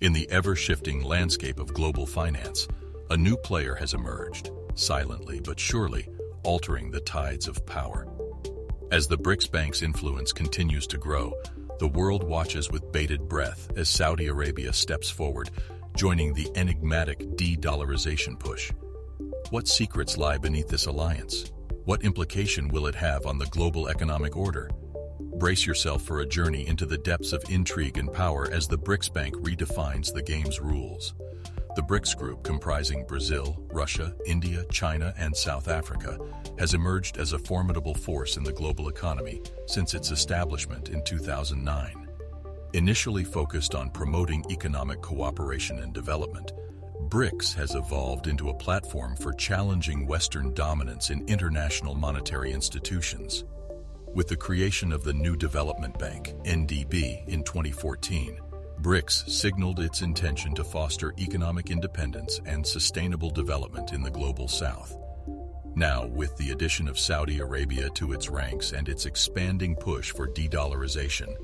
In the ever-shifting landscape of global finance, a new player has emerged, silently but surely altering the tides of power. As the BRICS banks' influence continues to grow, the world watches with bated breath as Saudi Arabia steps forward, joining the enigmatic de-dollarization push. What secrets lie beneath this alliance? What implication will it have on the global economic order? Brace yourself for a journey into the depths of intrigue and power as the BRICS Bank redefines the game's rules. The BRICS group, comprising Brazil, Russia, India, China, and South Africa, has emerged as a formidable force in the global economy since its establishment in 2009. Initially focused on promoting economic cooperation and development, BRICS has evolved into a platform for challenging Western dominance in international monetary institutions. With the creation of the New Development Bank, NDB, in 2014, BRICS signaled its intention to foster economic independence and sustainable development in the global South. Now, with the addition of Saudi Arabia to its ranks and its expanding push for de-dollarization,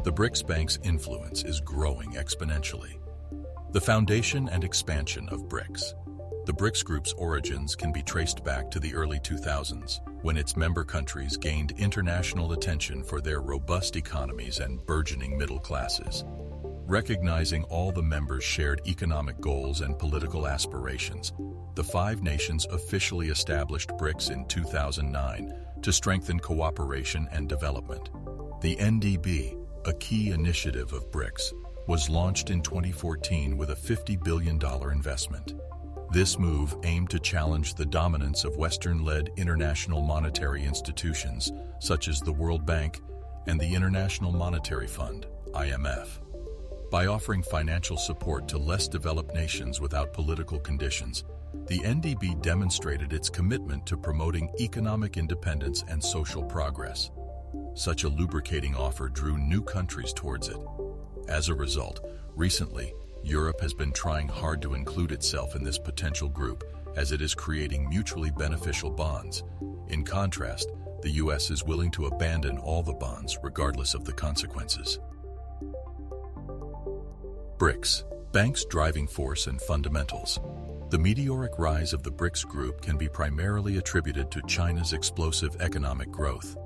the BRICS Bank's influence is growing exponentially. The foundation and expansion of BRICS. The BRICS group's origins can be traced back to the early 2000s, when its member countries gained international attention for their robust economies and burgeoning middle classes. Recognizing all the members' shared economic goals and political aspirations, the five nations officially established BRICS in 2009 to strengthen cooperation and development. The NDB, a key initiative of BRICS, was launched in 2014 with a $50 billion investment. This move aimed to challenge the dominance of Western-led international monetary institutions such as the World Bank and the International Monetary Fund, IMF. By offering financial support to less developed nations without political conditions, the NDB demonstrated its commitment to promoting economic independence and social progress. Such a lubricating offer drew new countries towards it. As a result, recently, Europe has been trying hard to include itself in this potential group as it is creating mutually beneficial bonds. In contrast, the US is willing to abandon all the bonds regardless of the consequences. BRICS, banks' driving force and fundamentals. The meteoric rise of the BRICS group can be primarily attributed to China's explosive economic growth.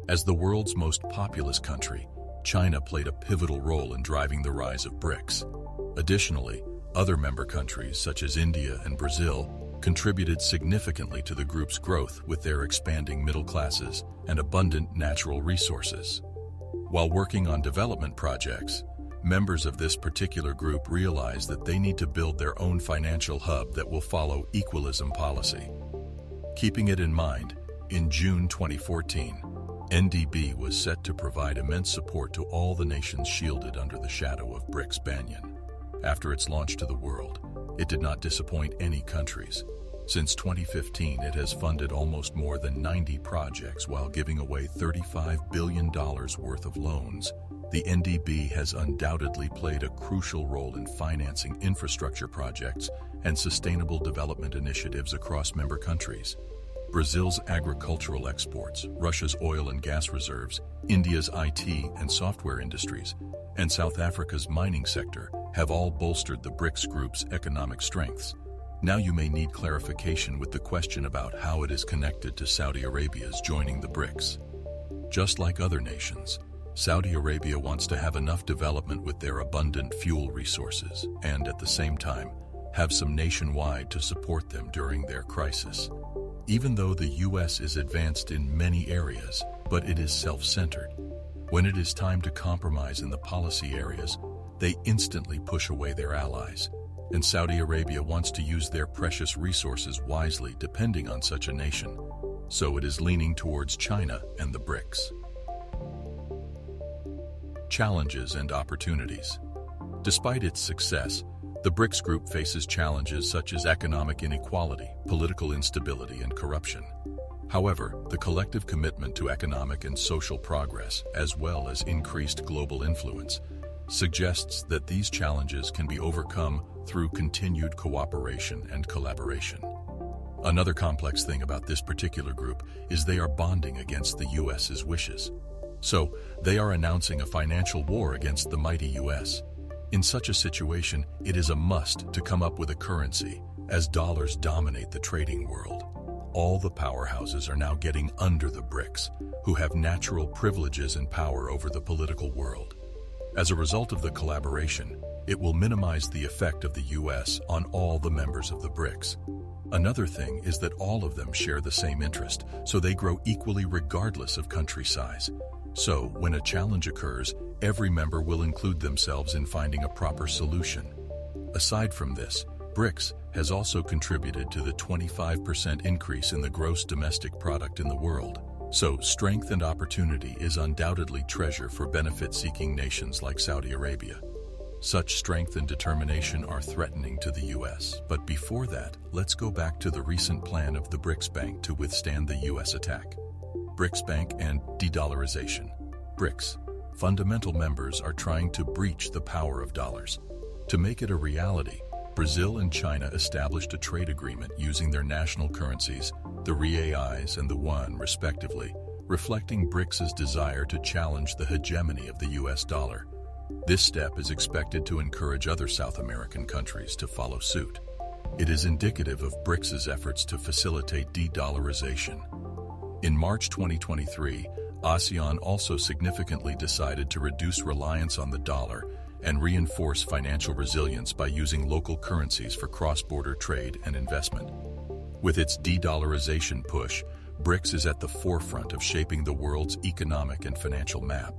As the world's most populous country, China played a pivotal role in driving the rise of BRICS. Additionally, other member countries such as India and Brazil contributed significantly to the group's growth with their expanding middle classes and abundant natural resources. While working on development projects, members of this particular group realize that they need to build their own financial hub that will follow equalism policy. Keeping it in mind, in June 2014, NDB was set to provide immense support to all the nations shielded under the shadow of BRICS Banyan. After its launch to the world, it did not disappoint any countries. Since 2015, it has funded almost more than 90 projects while giving away $35 billion worth of loans. The NDB has undoubtedly played a crucial role in financing infrastructure projects and sustainable development initiatives across member countries. Brazil's agricultural exports, Russia's oil and gas reserves, India's IT and software industries, and South Africa's mining sector have all bolstered the BRICS group's economic strengths. Now you may need clarification with the question about how it is connected to Saudi Arabia's joining the BRICS. Just like other nations, Saudi Arabia wants to have enough development with their abundant fuel resources and, at the same time, have some nationwide to support them during their crisis. Even though the US is advanced in many areas, but it is self-centered. When it is time to compromise in the policy areas, they instantly push away their allies, and Saudi Arabia wants to use their precious resources wisely depending on such a nation. So it is leaning towards China and the BRICS. Challenges and opportunities. Despite its success, the BRICS group faces challenges such as economic inequality, political instability, and corruption. However, the collective commitment to economic and social progress, as well as increased global influence, suggests that these challenges can be overcome through continued cooperation and collaboration. Another complex thing about this particular group is they are bonding against the US's wishes. So, they are announcing a financial war against the mighty US. In such a situation, it is a must to come up with a currency, as dollars dominate the trading world. All the powerhouses are now getting under the BRICS, who have natural privileges and power over the political world. As a result of the collaboration, it will minimize the effect of the US on all the members of the BRICS. Another thing is that all of them share the same interest, so they grow equally regardless of country size. So, when a challenge occurs, every member will include themselves in finding a proper solution. Aside from this, BRICS has also contributed to the 25% increase in the gross domestic product in the world. So, strength and opportunity is undoubtedly treasure for benefit-seeking nations like Saudi Arabia. Such strength and determination are threatening to the US. But before that, let's go back to the recent plan of the BRICS Bank to withstand the US attack. BRICS Bank and de-dollarization. BRICS fundamental members are trying to breach the power of dollars. To make it a reality, Brazil and China established a trade agreement using their national currencies, the reais and the yuan, respectively, reflecting BRICS's desire to challenge the hegemony of the US dollar. This step is expected to encourage other South American countries to follow suit. It is indicative of BRICS's efforts to facilitate de-dollarization. In March 2023, ASEAN also significantly decided to reduce reliance on the dollar and reinforce financial resilience by using local currencies for cross-border trade and investment. With its de-dollarization push, BRICS is at the forefront of shaping the world's economic and financial map.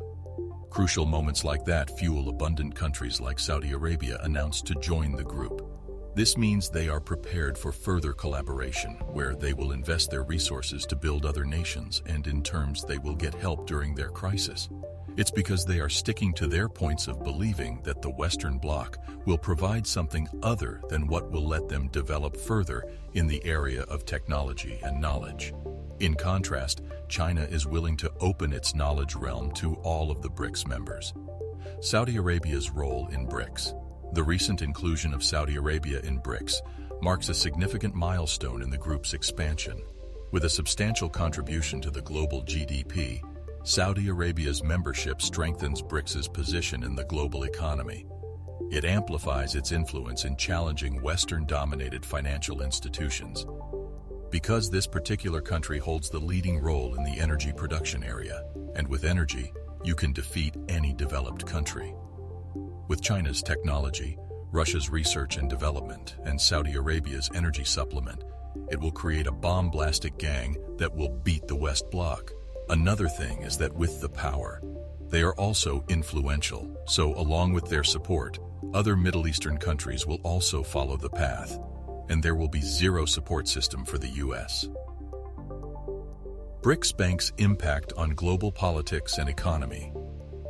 Crucial moments like that fuel abundant countries like Saudi Arabia announced to join the group. This means they are prepared for further collaboration, where they will invest their resources to build other nations, and in terms they will get help during their crisis. It's because they are sticking to their points of believing that the Western Bloc will provide something other than what will let them develop further in the area of technology and knowledge. In contrast, China is willing to open its knowledge realm to all of the BRICS members. Saudi Arabia's role in BRICS. The recent inclusion of Saudi Arabia in BRICS marks a significant milestone in the group's expansion. With a substantial contribution to the global GDP, Saudi Arabia's membership strengthens BRICS's position in the global economy. It amplifies its influence in challenging Western-dominated financial institutions. Because this particular country holds the leading role in the energy production area, and with energy, you can defeat any developed country. With China's technology, Russia's research and development, and Saudi Arabia's energy supplement, it will create a bomb-blastic gang that will beat the West Bloc. Another thing is that with the power, they are also influential, so along with their support, other Middle Eastern countries will also follow the path, and there will be zero support system for the US. BRICS Bank's impact on global politics and economy.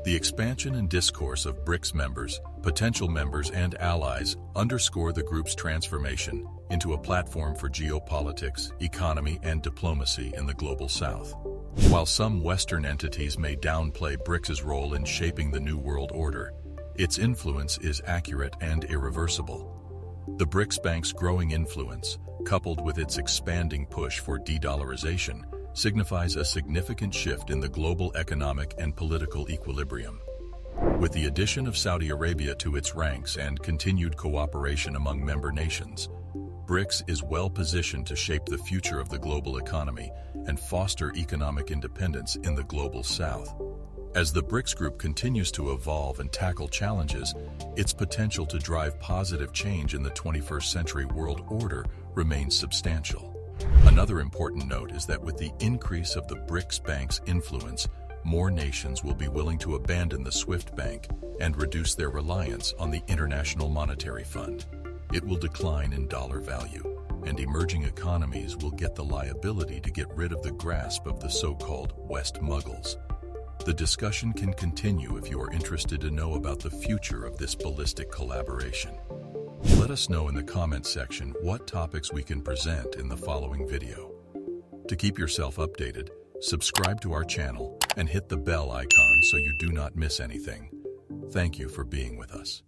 The expansion and discourse of BRICS members, potential members, and allies underscore the group's transformation into a platform for geopolitics, economy, and diplomacy in the global South. While some Western entities may downplay BRICS's role in shaping the New World Order, its influence is accurate and irreversible. The BRICS Bank's growing influence, coupled with its expanding push for de-dollarization, signifies a significant shift in the global economic and political equilibrium. With the addition of Saudi Arabia to its ranks and continued cooperation among member nations, BRICS is well positioned to shape the future of the global economy and foster economic independence in the global South. As the BRICS group continues to evolve and tackle challenges, its potential to drive positive change in the 21st century world order remains substantial. Another important note is that with the increase of the BRICS Bank's influence, more nations will be willing to abandon the SWIFT Bank and reduce their reliance on the International Monetary Fund. It will decline in dollar value, and emerging economies will get the liability to get rid of the grasp of the so-called West Muggles. The discussion can continue if you are interested to know about the future of this ballistic collaboration. Let us know in the comments section what topics we can present in the following video. To keep yourself updated, subscribe to our channel and hit the bell icon so you do not miss anything. Thank you for being with us.